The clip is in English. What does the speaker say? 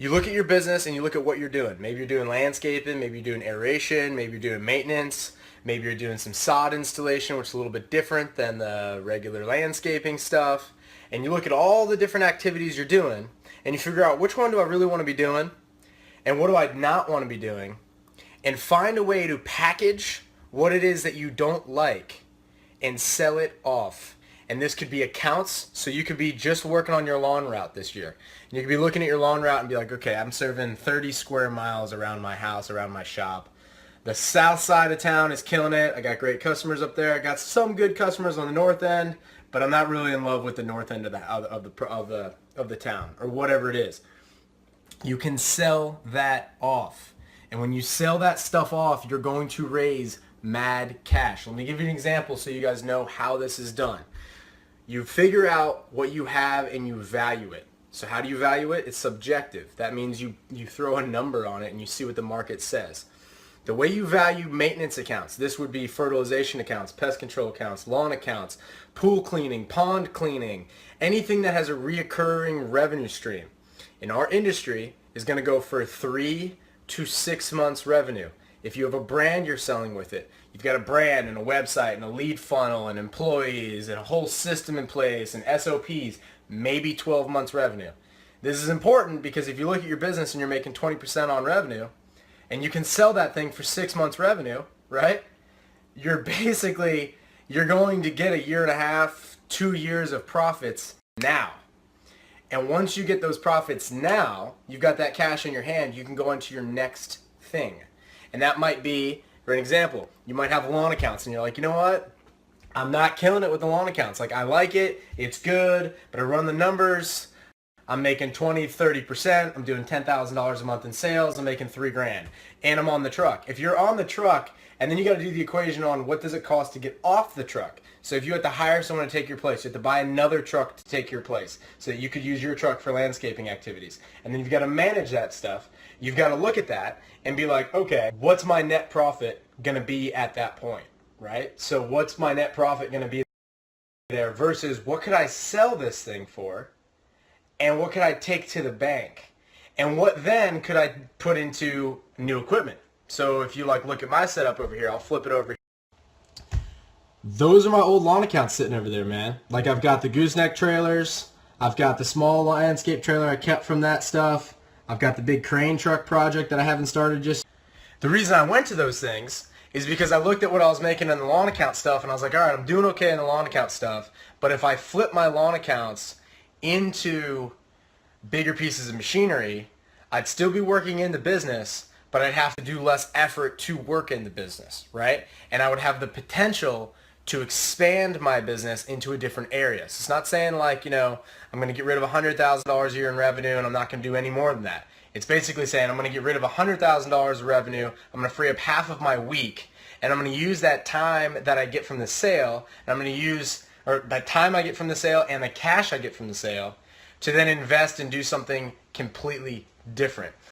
you look at your business and you look at what you're doing. Maybe you're doing landscaping, maybe you're doing aeration, maybe you're doing maintenance, maybe you're doing some sod installation, which is a little bit different than the regular landscaping stuff. And you look at all the different activities you're doing and you figure out which one do I really want to be doing and what do I not want to be doing, and find a way to package what it is that you don't like and sell it off. And this could be accounts, so you could be just working on your lawn route this year. And you could be looking at your lawn route and be like, okay, I'm serving 30 square miles around my house, around my shop. The south side of town is killing it. I got great customers up there. I got some good customers on the north end, but I'm not really in love with the north end of the town, or whatever it is. You can sell that off. And when you sell that stuff off, you're going to raise mad cash. Let me give you an example so you guys know how this is done. You figure out what you have and you value it. So how do you value it? It's subjective. That means you throw a number on it and you see what the market says. The way you value maintenance accounts, this would be fertilization accounts, pest control accounts, lawn accounts, pool cleaning, pond cleaning, anything that has a reoccurring revenue stream in our industry is going to go for 3 to 6 months revenue. If you have a brand you're selling with it, you've got a brand and a website and a lead funnel and employees and a whole system in place and SOPs, maybe 12 months revenue. This is important because if you look at your business and you're making 20% on revenue and you can sell that thing for 6 months revenue, right? You're going to get a year and a half, 2 years of profits now. And once you get those profits now, you've got that cash in your hand, you can go into your next thing. And that might be, for an example, you might have lawn accounts and you're like, you know what? I'm not killing it with the lawn accounts. Like, I like it, it's good, but I run the numbers. I'm making 20, 30%. I'm doing $10,000 a month in sales. I'm making $3,000. And I'm on the truck. If you're on the truck, and then you got to do the equation on what does it cost to get off the truck. So if you have to hire someone to take your place, you have to buy another truck to take your place so that you could use your truck for landscaping activities. And then you've got to manage that stuff. You've got to look at that and be like, okay, what's my net profit going to be at that point, right? So what's my net profit going to be there versus what could I sell this thing for and what could I take to the bank? And what then could I put into new equipment? So if you look at my setup over here, I'll flip it over. Those are my old lawn accounts sitting over there, man. Like, I've got the gooseneck trailers. I've got the small landscape trailer I kept from that stuff. I've got the big crane truck project that I haven't started just. The reason I went to those things is because I looked at what I was making in the lawn account stuff and I was like, all right, I'm doing okay in the lawn account stuff, but if I flip my lawn accounts into bigger pieces of machinery, I'd still be working in the business, but I'd have to do less effort to work in the business, right? And I would have the potential to expand my business into a different area. So it's not saying like, I'm going to get rid of $100,000 a year in revenue and I'm not going to do any more than that. It's basically saying I'm going to get rid of $100,000 of revenue, I'm going to free up half of my week, and I'm going to use that time that I get from the sale, and I'm going to use, or that time I get from the sale and the cash I get from the sale, to then invest and do something completely different.